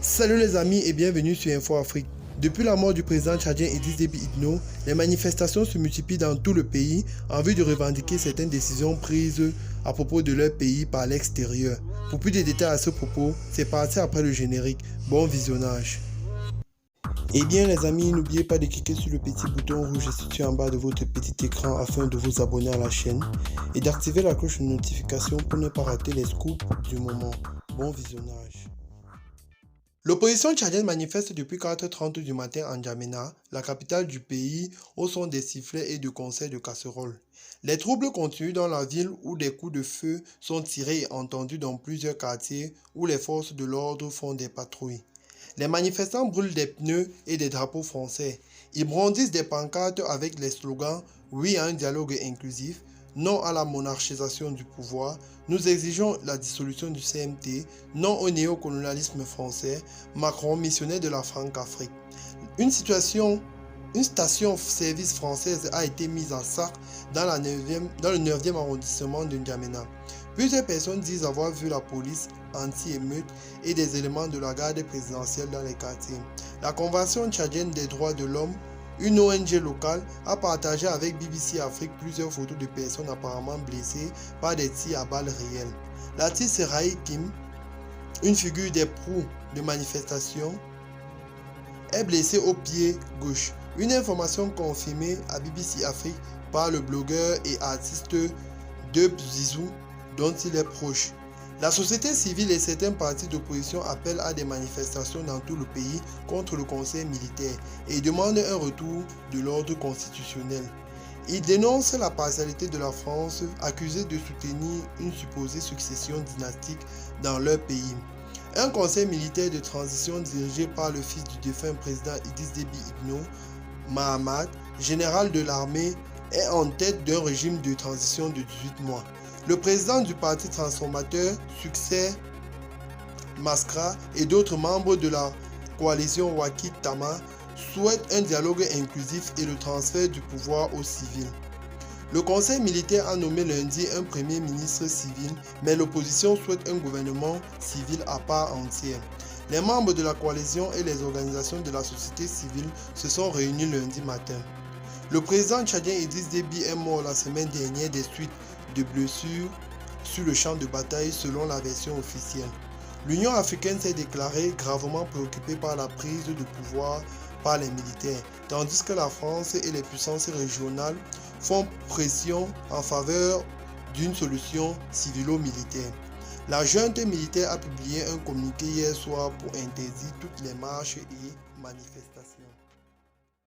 Salut les amis et bienvenue sur Info Afrique. Depuis la mort du président tchadien Idriss Déby Itno, les manifestations se multiplient dans tout le pays en vue de revendiquer certaines décisions prises à propos de leur pays par l'extérieur. Pour plus de détails à ce propos, c'est parti après le générique. Bon visionnage. Et bien les amis, n'oubliez pas de cliquer sur le petit bouton rouge situé en bas de votre petit écran afin de vous abonner à la chaîne et d'activer la cloche de notification pour ne pas rater les scoops du moment. Bon visionnage. L'opposition tchadienne manifeste depuis 4h30 du matin en N'Djamena, la capitale du pays, au son des sifflets et de concerts de casseroles. Les troubles continuent dans la ville où des coups de feu sont tirés et entendus dans plusieurs quartiers où les forces de l'ordre font des patrouilles. Les manifestants brûlent des pneus et des drapeaux français. Ils brandissent des pancartes avec les slogans « Oui à un dialogue inclusif », non à la monarchisation du pouvoir, nous exigeons la dissolution du CMT, non au néocolonialisme français, Macron missionnaire de la Franc-Afrique. Une station-service française a été mise en sac dans le 9e arrondissement de N'Djamena. Plusieurs personnes disent avoir vu la police anti-émeute et des éléments de la garde présidentielle dans les quartiers. La Convention tchadienne des droits de l'homme, une ONG locale, a partagé avec BBC Afrique plusieurs photos de personnes apparemment blessées par des tirs à balles réelles. L'artiste Seraï Kim, une figure des proues de manifestation, est blessée au pied gauche. Une information confirmée à BBC Afrique par le blogueur et artiste Deup Zizou, dont il est proche. La société civile et certains partis d'opposition appellent à des manifestations dans tout le pays contre le conseil militaire et demandent un retour de l'ordre constitutionnel. Ils dénoncent la partialité de la France, accusée de soutenir une supposée succession dynastique dans leur pays. Un conseil militaire de transition dirigé par le fils du défunt président Idriss Déby Itno, Mahamat, général de l'armée, est en tête d'un régime de transition de 18 mois. Le président du parti transformateur, Succès Masra, et d'autres membres de la coalition Wakil Tama souhaitent un dialogue inclusif et le transfert du pouvoir aux civils. Le conseil militaire a nommé lundi un premier ministre civil, mais l'opposition souhaite un gouvernement civil à part entière. Les membres de la coalition et les organisations de la société civile se sont réunis lundi matin. Le président tchadien Idriss Déby est mort la semaine dernière des suites de blessures sur le champ de bataille selon la version officielle. L'Union africaine s'est déclarée gravement préoccupée par la prise de pouvoir par les militaires, tandis que la France et les puissances régionales font pression en faveur d'une solution civilo-militaire. La junte militaire a publié un communiqué hier soir pour interdire toutes les marches et manifestations.